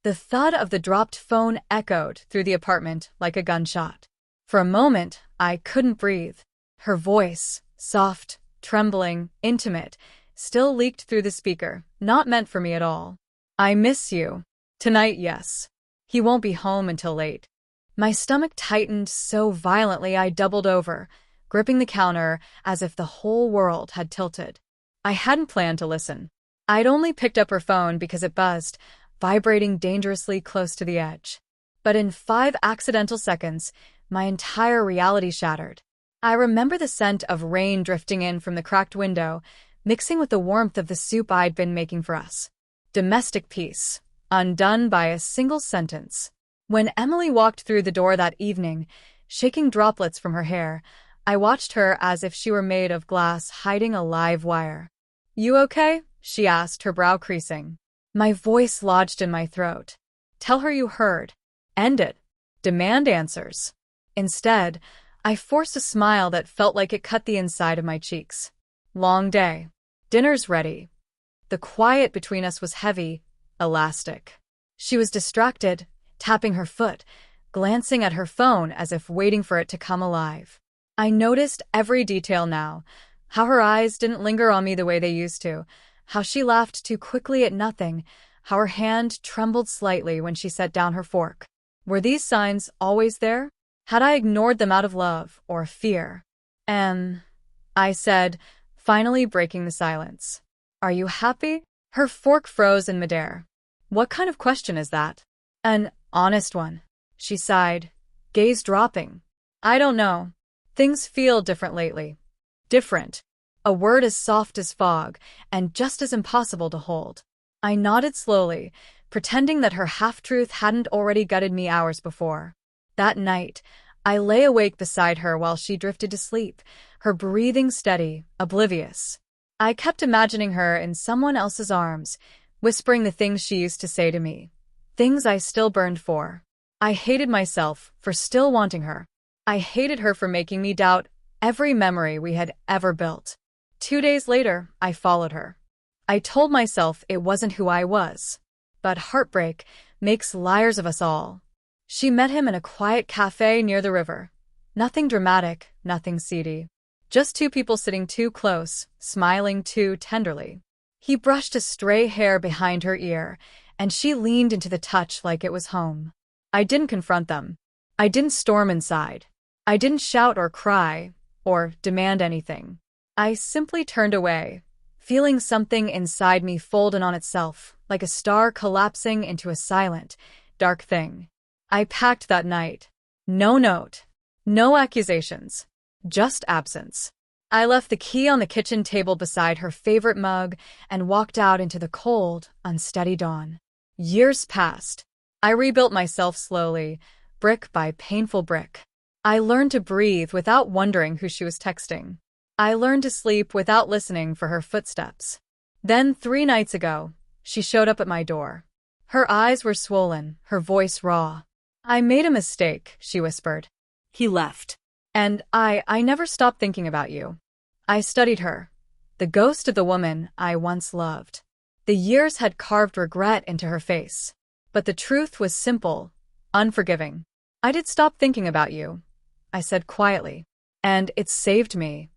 The thud of the dropped phone echoed through the apartment like a gunshot. For a moment, I couldn't breathe. Her voice, soft, trembling, intimate, still leaked through the speaker, not meant for me at all. "I miss you. Tonight, yes. He won't be home until late." My stomach tightened so violently I doubled over, gripping the counter as if the whole world had tilted. I hadn't planned to listen. I'd only picked up her phone because it buzzed, vibrating dangerously close to the edge. But in 5 accidental seconds, my entire reality shattered. I remember the scent of rain drifting in from the cracked window, mixing with the warmth of the soup I'd been making for us. Domestic peace, undone by a single sentence. When Emily walked through the door that evening, shaking droplets from her hair, I watched her as if she were made of glass hiding a live wire. "You okay?" she asked, her brow creasing. My voice lodged in my throat. Tell her you heard. End it. Demand answers. Instead, I forced a smile that felt like it cut the inside of my cheeks. Long day. Dinner's ready. The quiet between us was heavy, elastic. She was distracted, tapping her foot, glancing at her phone as if waiting for it to come alive. I noticed every detail now, how her eyes didn't linger on me the way they used to, how she laughed too quickly at nothing, how her hand trembled slightly when she set down her fork. Were these signs always there? Had I ignored them out of love or fear? I said, finally breaking the silence. "Are you happy?" Her fork froze in midair. "What kind of question is that?" "An honest one," she sighed, gaze dropping. "I don't know. Things feel different lately." Different. A word as soft as fog, and just as impossible to hold. I nodded slowly, pretending that her half-truth hadn't already gutted me hours before. That night, I lay awake beside her while she drifted to sleep, her breathing steady, oblivious. I kept imagining her in someone else's arms, whispering the things she used to say to me. Things I still burned for. I hated myself for still wanting her. I hated her for making me doubt every memory we had ever built. 2 days later, I followed her. I told myself it wasn't who I was. But heartbreak makes liars of us all. She met him in a quiet cafe near the river. Nothing dramatic, nothing seedy. Just 2 people sitting too close, smiling too tenderly. He brushed a stray hair behind her ear, and she leaned into the touch like it was home. I didn't confront them. I didn't storm inside. I didn't shout or cry, or demand anything. I simply turned away, feeling something inside me fold in on itself, like a star collapsing into a silent, dark thing. I packed that night. No note. No accusations. Just absence. I left the key on the kitchen table beside her favorite mug and walked out into the cold, unsteady dawn. Years passed. I rebuilt myself slowly, brick by painful brick. I learned to breathe without wondering who she was texting. I learned to sleep without listening for her footsteps. Then 3 nights ago, she showed up at my door. Her eyes were swollen, her voice raw. "I made a mistake," she whispered. "He left. And I never stopped thinking about you." I studied her, the ghost of the woman I once loved. The years had carved regret into her face. But the truth was simple, unforgiving. "I did stop thinking about you," I said quietly. "And it saved me."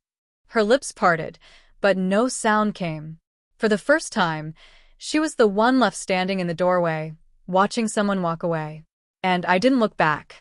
Her lips parted, but no sound came. For the first time, she was the one left standing in the doorway, watching someone walk away. And I didn't look back.